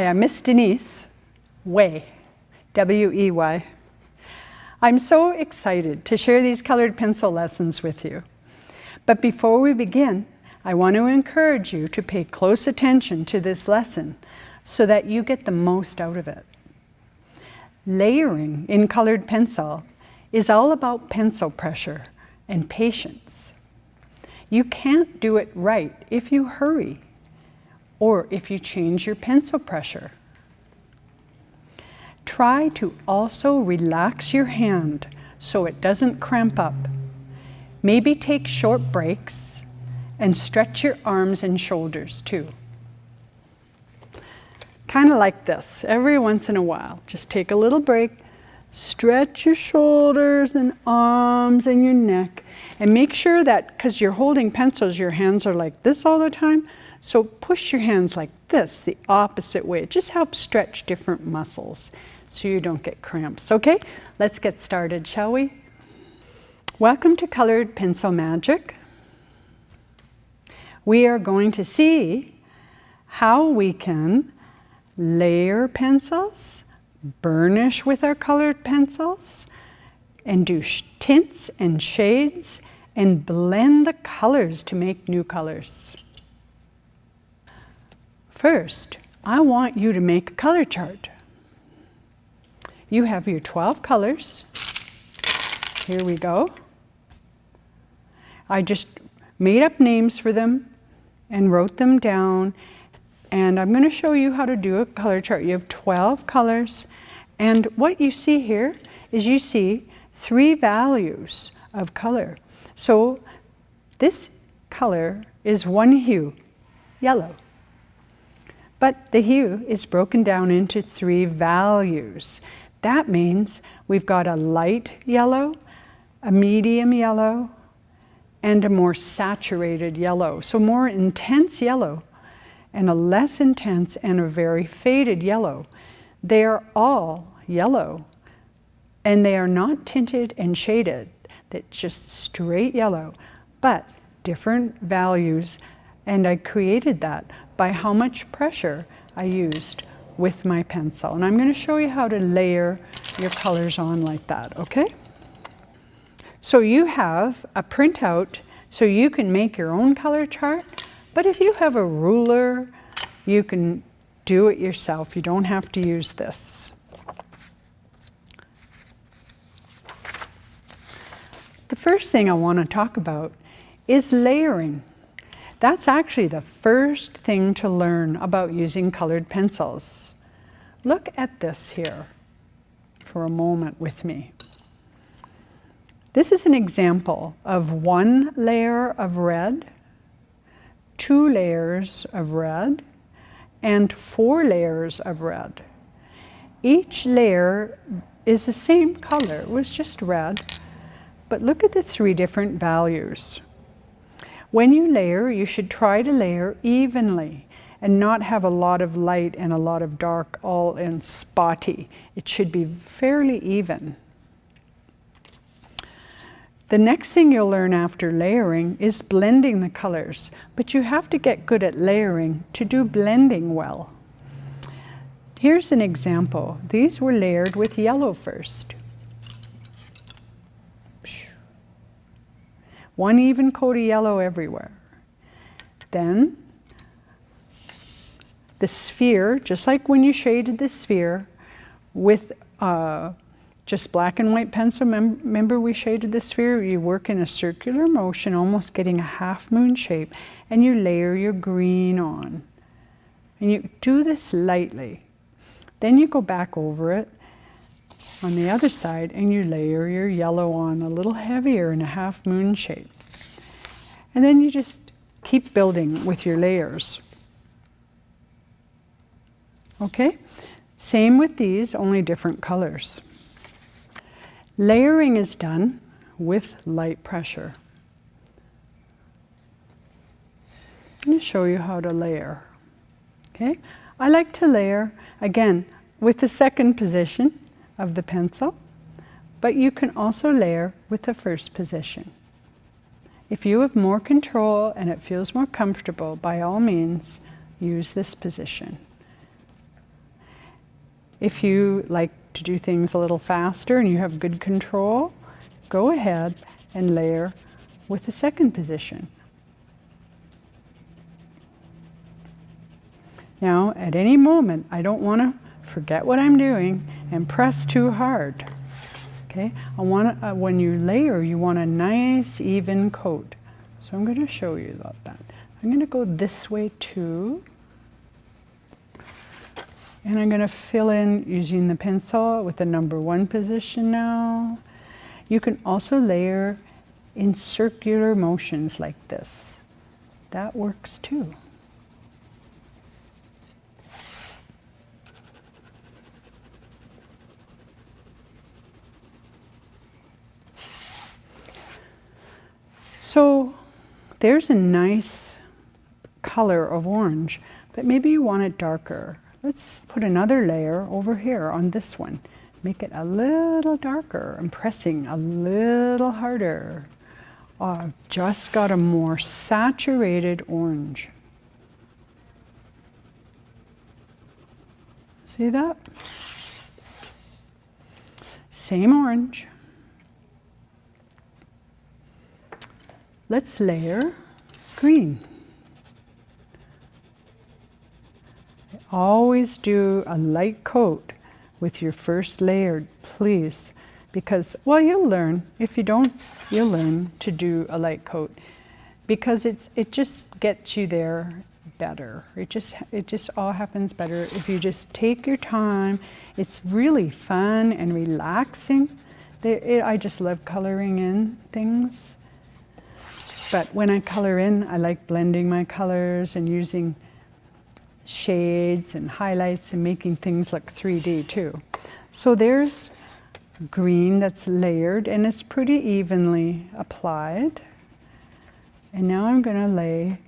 I'm Miss Denise Wey, W-E-Y. I'm so excited to share these colored pencil lessons with you. But before we begin, I want to encourage you to pay close attention to this lesson so that you get the most out of it. Layering in colored pencil is all about pencil pressure and patience. You can't do it right if you hurry or if you change your pencil pressure. Try to also relax your hand so it doesn't cramp up. Maybe take short breaks and stretch your arms and shoulders too. Kind of like this, every once in a while. Just take a little break, stretch your shoulders and arms and your neck, and make sure that, because you're holding pencils, your hands are like this all the time, so push your hands like this, the opposite way. It just helps stretch different muscles so you don't get cramps. Okay, let's get started, shall we? Welcome to Colored Pencil Magic. We are going to see how we can layer pencils, burnish with our colored pencils, and do tints and shades and blend the colors to make new colors. First, I want you to make a color chart. You have your 12 colors. Here we go. I just made up names for them and wrote them down, and I'm going to show you how to do a color chart. You have 12 colors, and what you see here is you see 3 values of color. So this color is one hue, yellow. But the hue is broken down into 3 values. That means we've got a light yellow, a medium yellow, and a more saturated yellow. So more intense yellow and a less intense and a very faded yellow. They are all yellow, and they are not tinted and shaded. That's just straight yellow, but different values, and I created that by how much pressure I used with my pencil. And I'm going to show you how to layer your colors on like that, okay? So you have a printout so you can make your own color chart, but if you have a ruler, you can do it yourself. You don't have to use this. The first thing I want to talk about is layering. That's actually the first thing to learn about using colored pencils. Look at this here for a moment with me. This is an example of 1 layer of red, 2 layers of red, and 4 layers of red. Each layer is the same color, it was just red, but look at the 3 different values. When you layer, you should try to layer evenly and not have a lot of light and a lot of dark all in spotty. It should be fairly even. The next thing you'll learn after layering is blending the colors, but you have to get good at layering to do blending well. Here's an example. These were layered with yellow first. 1 even coat of yellow everywhere. Then the sphere, just like when you shaded the sphere with just black and white pencil, remember we shaded the sphere, you work in a circular motion, almost getting a half moon shape, and you layer your green on. And you do this lightly. Then you go back over it on the other side and you layer your yellow on a little heavier in a half moon shape. And then you just keep building with your layers. Okay? Same with these, only different colors. Layering is done with light pressure. I'm going to show you how to layer. Okay? I like to layer, again, with the second position of the pencil, but you can also layer with the first position. If you have more control and it feels more comfortable, by all means, use this position. If you like to do things a little faster and you have good control, go ahead and layer with the second position. Now, at any moment, I don't want to forget what I'm doing and press too hard. Okay, when you layer, you want a nice even coat. So I'm going to show you about that. I'm going to go this way too. And I'm going to fill in using the pencil with the number 1 position now. You can also layer in circular motions like this. That works too. So there's a nice color of orange, but maybe you want it darker. Let's put another layer over here on this one. Make it a little darker and pressing a little harder. Oh, I've just got a more saturated orange. See that? Same orange. Let's layer green. Always do a light coat with your first layer, please, because, well, you'll learn. If you don't, you'll learn to do a light coat, because it just gets you there better. It just all happens better if you just take your time. It's really fun and relaxing. I just love coloring in things. But when I color in, I like blending my colors and using shades and highlights and making things look 3D too. So there's green that's layered and it's pretty evenly applied. And now I'm going to lay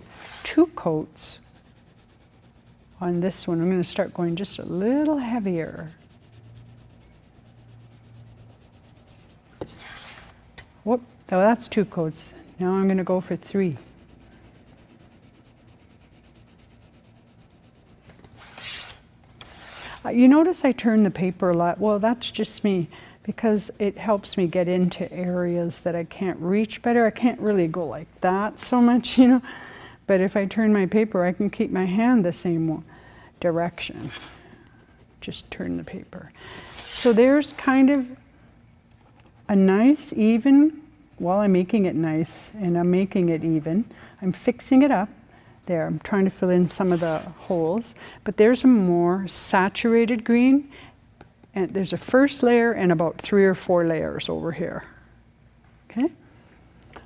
2 coats on this one. I'm going to start going just a little heavier. Whoop, oh, that's 2 coats. Now I'm going to go for 3. You notice I turn the paper a lot. Well, that's just me, because it helps me get into areas that I can't reach better. I can't really go like that so much, you know. But if I turn my paper, I can keep my hand the same direction. Just turn the paper. So there's kind of a nice even, well, I'm making it nice and I'm making it even. I'm fixing it up. There, I'm trying to fill in some of the holes, but there's a more saturated green, and there's a first layer and about 3 or 4 layers over here. Okay,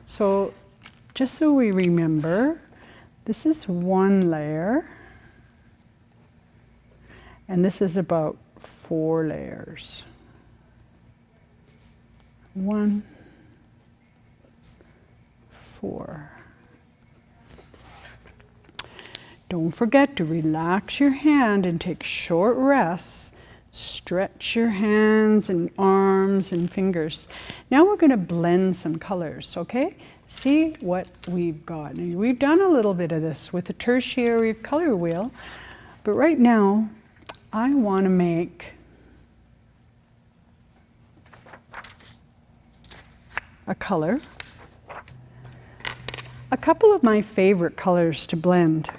so just so we remember, this is 1 layer, and this is about 4 layers. 1, 4. Don't forget to relax your hand and take short rests. Stretch your hands and arms and fingers. Now we're going to blend some colors, okay? See what we've got. Now, we've done a little bit of this with the tertiary color wheel, but right now I want to make a color. A couple of my favorite colors to blend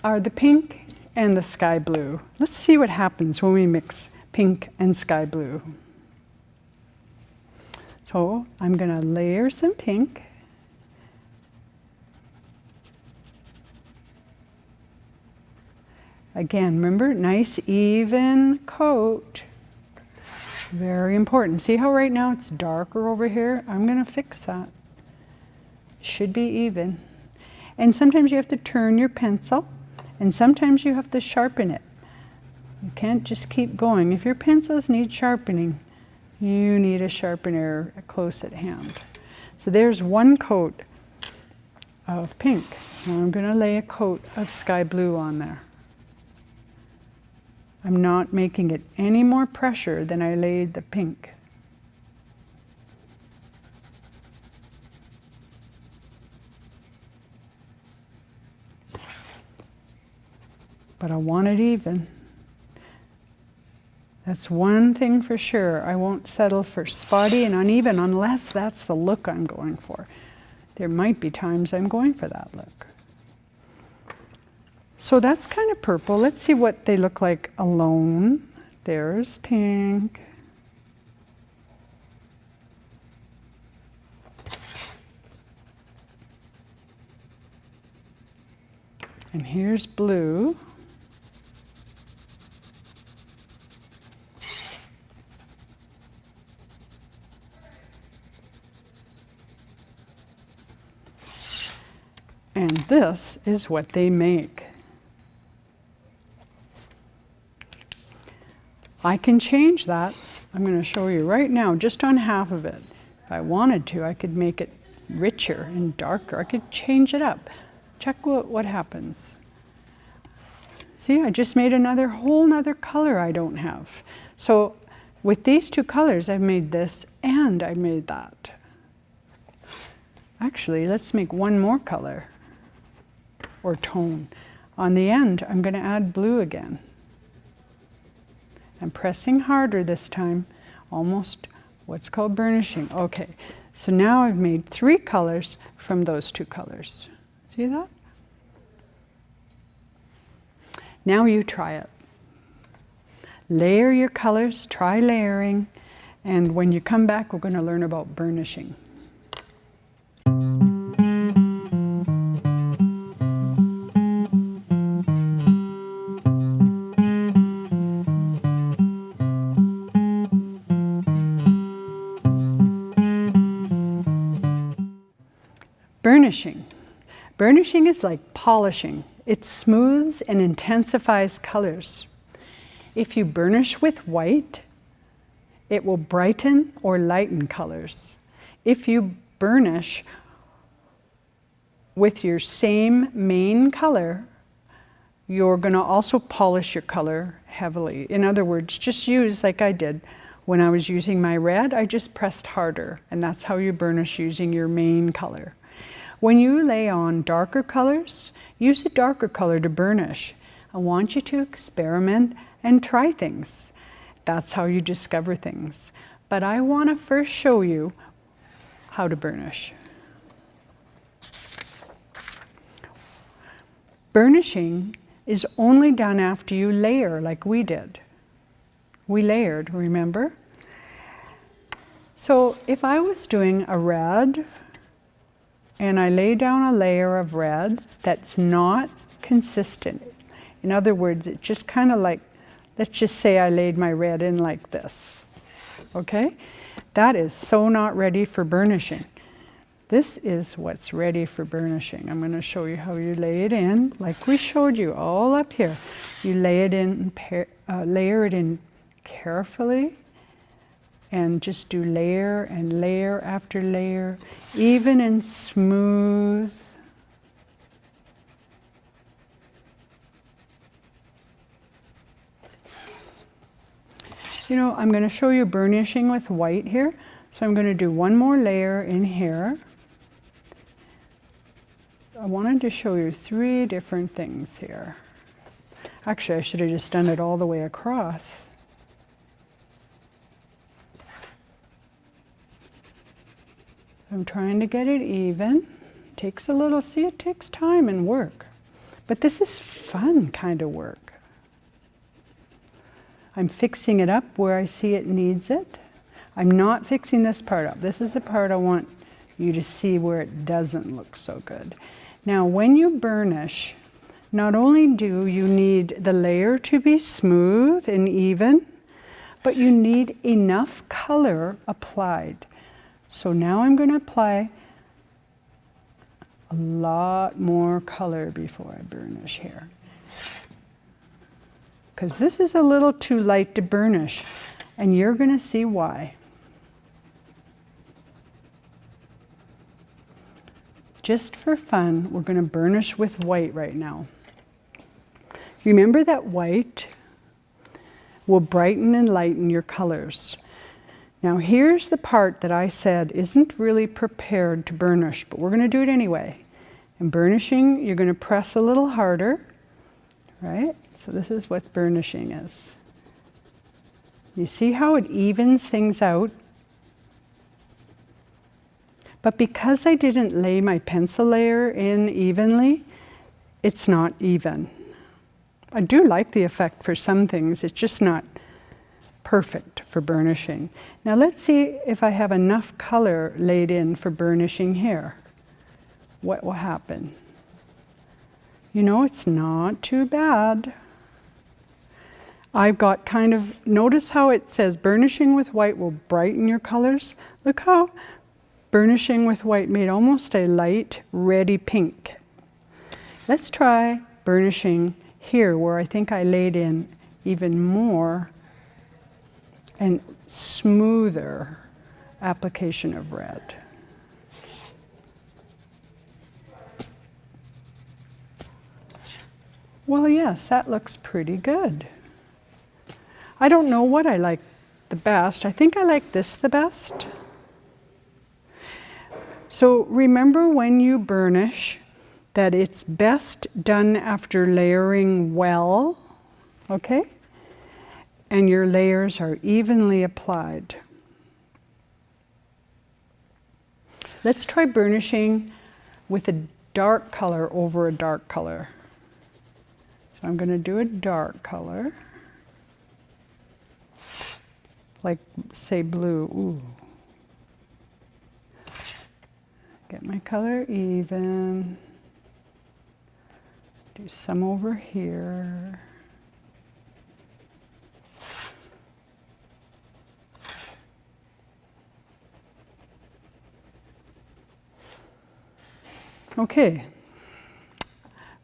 are the pink and the sky blue. Let's see what happens when we mix pink and sky blue. So I'm going to layer some pink. Again, remember, nice even coat. Very important. See how right now it's darker over here? I'm going to fix that. Should be even. And sometimes you have to turn your pencil, and sometimes you have to sharpen it. You can't just keep going. If your pencils need sharpening, you need a sharpener close at hand. So there's 1 coat of pink. Now I'm going to lay a coat of sky blue on there. I'm not making it any more pressure than I laid the pink. But I want it even. That's one thing for sure. I won't settle for spotty and uneven unless that's the look I'm going for. There might be times I'm going for that look. So that's kind of purple. Let's see what they look like alone. There's pink. And here's blue. And this is what they make. I can change that. I'm going to show you right now, just on half of it. If I wanted to, I could make it richer and darker. I could change it up. Check what happens. See, I just made whole nother color I don't have. So with these two colors, I've made this and I made that. Actually, let's make one more color or tone. On the end, I'm going to add blue again. I'm pressing harder this time, almost what's called burnishing. Okay, so now I've made 3 colors from those 2 colors. See that? Now you try it. Layer your colors, try layering, and when you come back, we're going to learn about burnishing. Burnishing. Burnishing is like polishing. It smooths and intensifies colors. If you burnish with white, it will brighten or lighten colors. If you burnish with your same main color, you're going to also polish your color heavily. In other words, just use like I did. When I was using my red, I just pressed harder, and that's how you burnish using your main color. When you lay on darker colors, use a darker color to burnish. I want you to experiment and try things. That's how you discover things. But I want to first show you how to burnish. Burnishing is only done after you layer like we did. We layered, remember? So if I was doing a red, and I lay down a layer of red that's not consistent. In other words, it's just kind of like, let's just say I laid my red in like this. Okay? That is so not ready for burnishing. This is what's ready for burnishing. I'm going to show you how you lay it in, like we showed you all up here. You lay it in, layer it in carefully, and just do layer and layer after layer, even and smooth. You know, I'm going to show you burnishing with white here. So I'm going to do one more layer in here. I wanted to show you 3 different things here. Actually, I should have just done it all the way across. I'm trying to get it even. Takes a little, see, it takes time and work. But this is fun kind of work. I'm fixing it up where I see it needs it. I'm not fixing this part up. This is the part I want you to see where it doesn't look so good. Now, when you burnish, not only do you need the layer to be smooth and even, but you need enough color applied. So now I'm going to apply a lot more color before I burnish here. Because this is a little too light to burnish, and you're going to see why. Just for fun, we're going to burnish with white right now. Remember that white will brighten and lighten your colors. Now here's the part that I said isn't really prepared to burnish, but we're going to do it anyway. In burnishing, you're going to press a little harder, right? So this is what burnishing is. You see how it evens things out? But because I didn't lay my pencil layer in evenly, it's not even. I do like the effect for some things, it's just not perfect for burnishing. Now let's see if I have enough color laid in for burnishing here. What will happen? You know, it's not too bad. I've got kind of, notice how it says burnishing with white will brighten your colors. Look how burnishing with white made almost a light reddy pink. Let's try burnishing here where I think I laid in even more and smoother application of red. Well, yes, that looks pretty good. I don't know what I like the best. I think I like this the best. So remember when you burnish that it's best done after layering well, okay? And your layers are evenly applied. Let's try burnishing with a dark color over a dark color. So I'm going to do a dark color, like say blue. Ooh. Get my color even. Do some over here. Okay.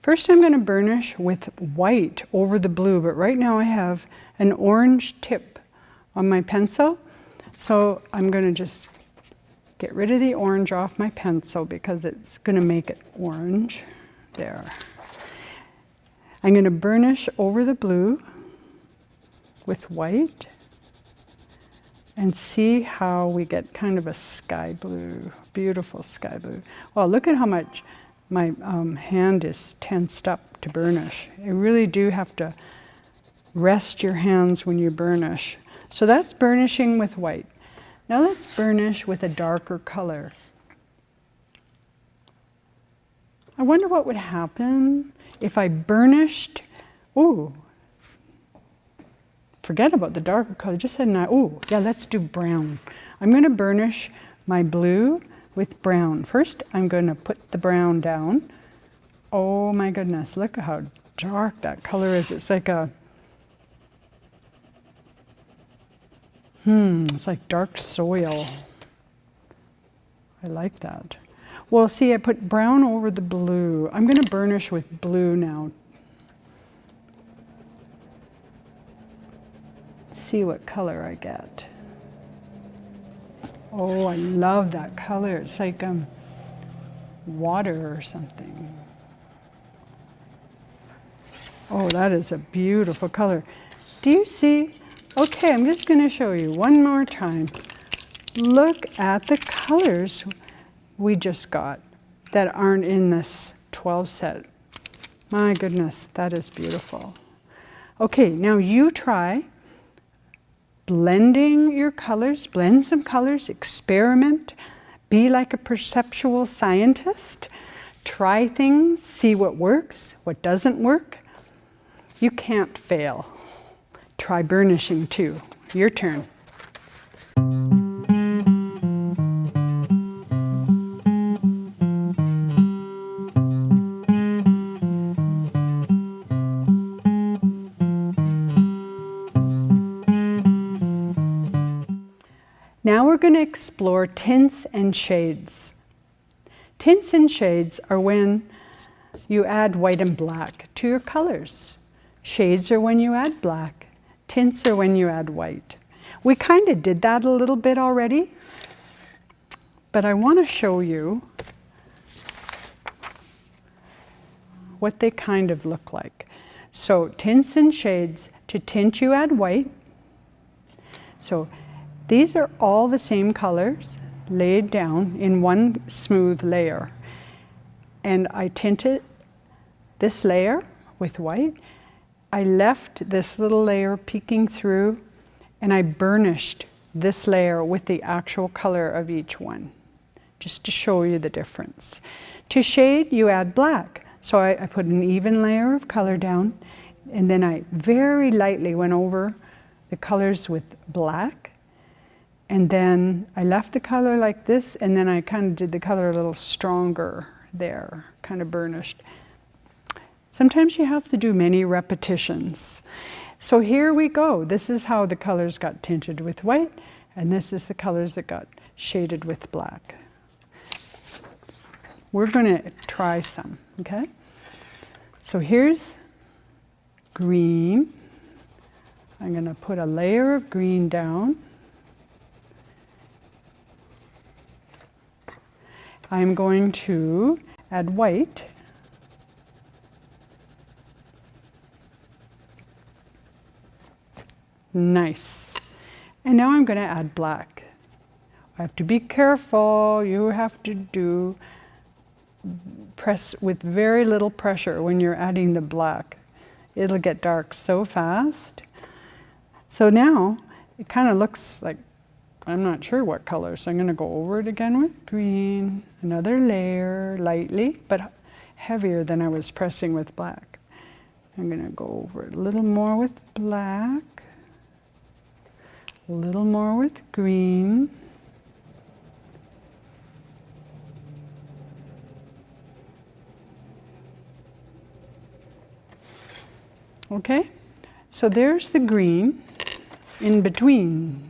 First I'm going to burnish with white over the blue, but right now I have an orange tip on my pencil. So I'm going to just get rid of the orange off my pencil because it's going to make it orange. There. I'm going to burnish over the blue with white and see how we get kind of a sky blue, beautiful sky blue. Well, look at how much my hand is tensed up to burnish. You really do have to rest your hands when you burnish. So that's burnishing with white. Now let's burnish with a darker color. I wonder what would happen if I burnished, ooh, forget about the darker color, just had an eye, ooh, yeah, let's do brown. I'm going to burnish my blue with brown. First, I'm going to put the brown down. Oh my goodness, look at how dark that color is. It's like a, it's like dark soil. I like that. Well, see, I put brown over the blue. I'm going to burnish with blue now. See what color I get. Oh, I love that color. It's like water or something. Oh, that is a beautiful color. Do you see? Okay, I'm just going to show you one more time. Look at the colors we just got that aren't in this 12 set. My goodness, that is beautiful. Okay, now you try blending your colors, blend some colors, experiment, be like a perceptual scientist, try things, see what works, what doesn't work. You can't fail. Try burnishing too. Your turn. Now we're going to explore tints and shades. Tints and shades are when you add white and black to your colors. Shades are when you add black. Tints are when you add white. We kind of did that a little bit already, but I want to show you what they kind of look like. So tints and shades, to tint you add white. So these are all the same colors laid down in one smooth layer. And I tinted this layer with white. I left this little layer peeking through and I burnished this layer with the actual color of each one, just to show you the difference. To shade, you add black. So I put an even layer of color down, and then I very lightly went over the colors with black, and then I left the color like this, and then I kind of did the color a little stronger there, kind of burnished. Sometimes you have to do many repetitions. So here we go. This is how the colors got tinted with white, and this is the colors that got shaded with black. We're going to try some, okay? So here's green. I'm going to put a layer of green down. I'm going to add white. Nice. And now I'm going to add black. I have to be careful. You have to press with very little pressure when you're adding the black. It'll get dark so fast. So now it kind of looks like, I'm not sure what color, so I'm going to go over it again with green, another layer, lightly, but heavier than I was pressing with black. I'm going to go over it a little more with black, a little more with green. Okay, so there's the green in between.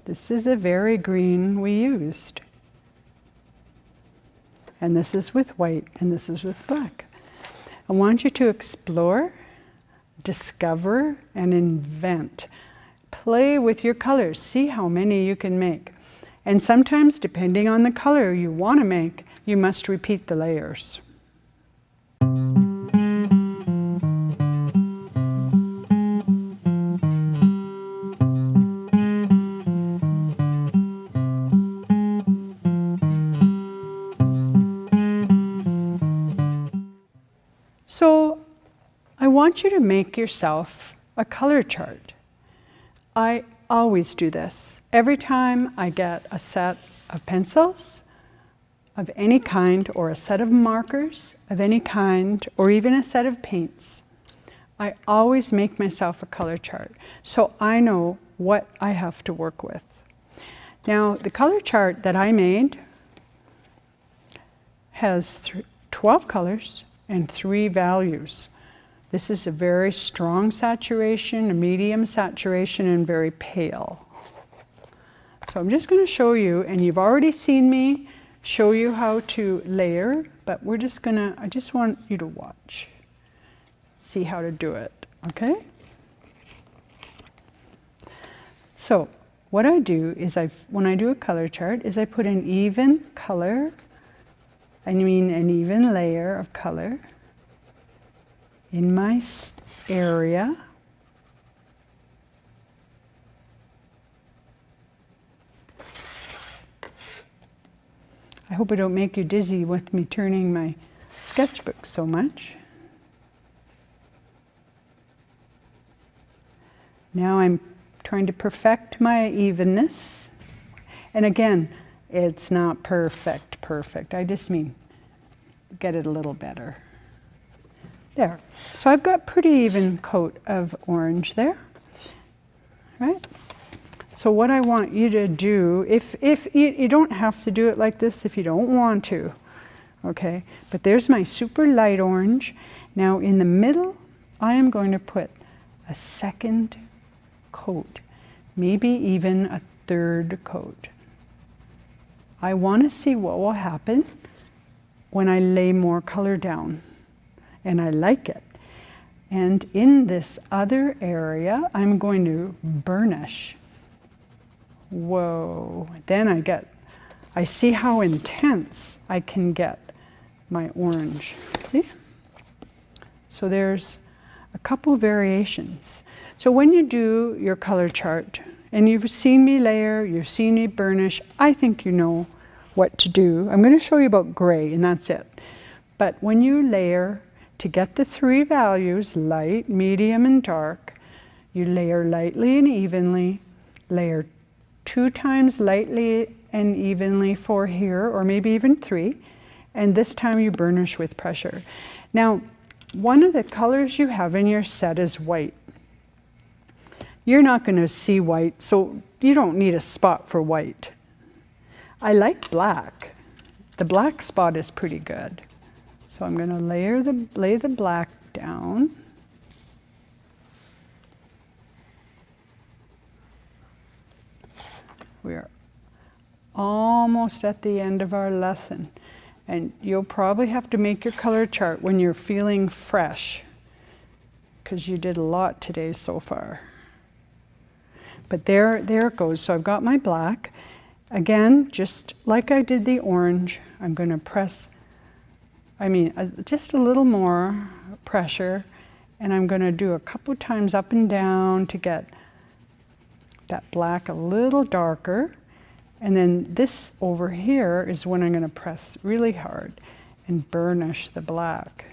This is the very green we used. And this is with white, and this is with black. I want you to explore, discover, and invent. Play with your colors. See how many you can make. And sometimes, depending on the color you want to make, you must repeat the layers. So I want you to make yourself a color chart. I always do this. Every time I get a set of pencils of any kind, or a set of markers of any kind, or even a set of paints, I always make myself a color chart so I know what I have to work with. Now, the color chart that I made has 12 colors and 3 values. This is a very strong saturation, a medium saturation, and very pale. So I'm just going to show you, and you've already seen me show you how to layer, but we're just going to, I just want you to watch, see how to do it, okay? So what I do is when I do a color chart is I put an even color, an even layer of color in my area. I hope I don't make you dizzy with me turning my sketchbook so much. Now I'm trying to perfect my evenness. And again, it's not perfect. I just mean get it a little better. There. So I've got pretty even coat of orange there, right? So what I want you to do, if you don't have to do it like this if you don't want to, okay? But there's my super light orange. Now in the middle, I am going to put a second coat, maybe even a third coat. I want to see what will happen when I lay more color down, and I like it. And in this other area, I'm going to burnish. Whoa, then I see how intense I can get my orange, see? So there's a couple variations. So when you do your color chart, and you've seen me layer, you've seen me burnish, I think you know what to do. I'm going to show you about gray, and that's it. But when you layer, to get the 3 values, light, medium, and dark, You layer lightly and evenly, layer 2 times lightly and evenly for here, or maybe even 3, and this time you burnish with pressure. Now, one of the colors you have in your set is white. You're not going to see white, so you don't need a spot for white. I like black. The black spot is pretty good. So I'm going to lay the black down. We're almost at the end of our lesson. And you'll probably have to make your color chart when you're feeling fresh, because you did a lot today so far. But there it goes. So I've got my black. Again, just like I did the orange, I'm going to press, just a little more pressure, and I'm going to do a couple times up and down to get that black a little darker. And then this over here is when I'm going to press really hard and burnish the black.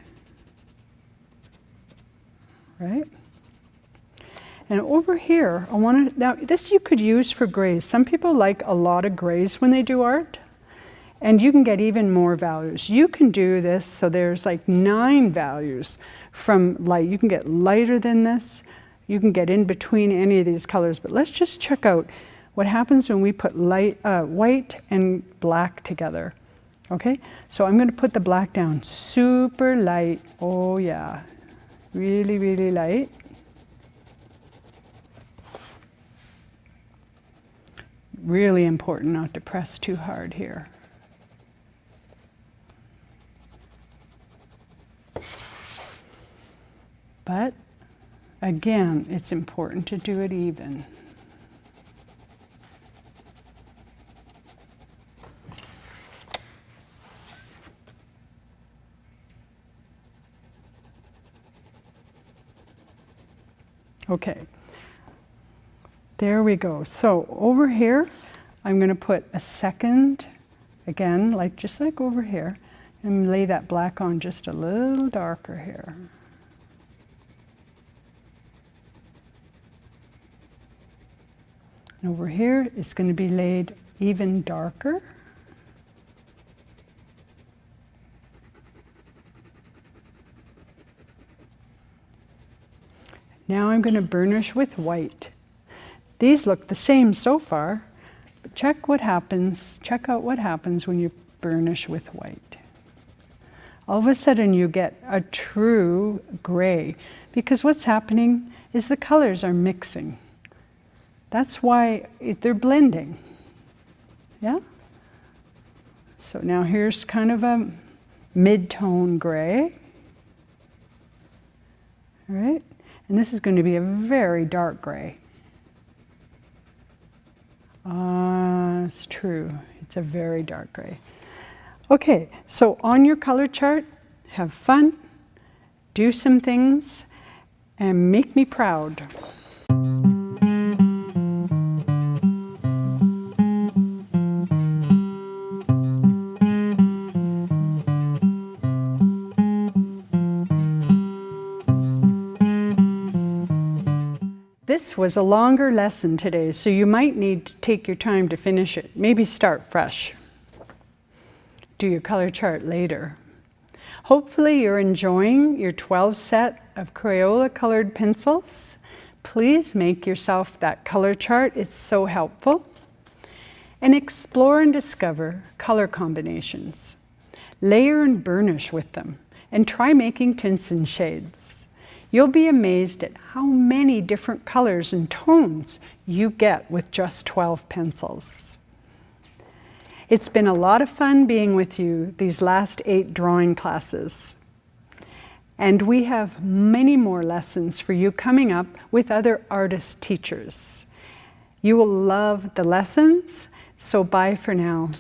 Right? And over here, now this you could use for grays. Some people like a lot of grays when they do art, and you can get even more values. You can do this, so there's like 9 values from light. You can get lighter than this. You can get in between any of these colors, but let's just check out what happens when we put white and black together. Okay, so I'm going to put the black down super light. Oh yeah, really, really light. Really important not to press too hard here. But again, it's important to do it even. Okay, there we go. So over here, I'm going to put a second, again, just like over here, and lay that black on just a little darker here. And over here, it's going to be laid even darker. Now I'm going to burnish with white. These look the same so far, but check out what happens when you burnish with white. All of a sudden you get a true gray, because what's happening is the colors are mixing. That's why they're blending. Yeah? So now here's kind of a mid-tone gray. All right? And this is going to be a very dark gray. It's true. It's a very dark gray. Okay, so on your color chart, have fun, do some things, and make me proud. This was a longer lesson today, so you might need to take your time to finish it. Maybe start fresh. Do your color chart later. Hopefully you're enjoying your 12 set of Crayola colored pencils. Please make yourself that color chart. It's so helpful. And explore and discover color combinations. Layer and burnish with them, and try making tints and shades. You'll be amazed at how many different colors and tones you get with just 12 pencils. It's been a lot of fun being with you these last 8 drawing classes. And we have many more lessons for you coming up with other artist teachers. You will love the lessons, so bye for now.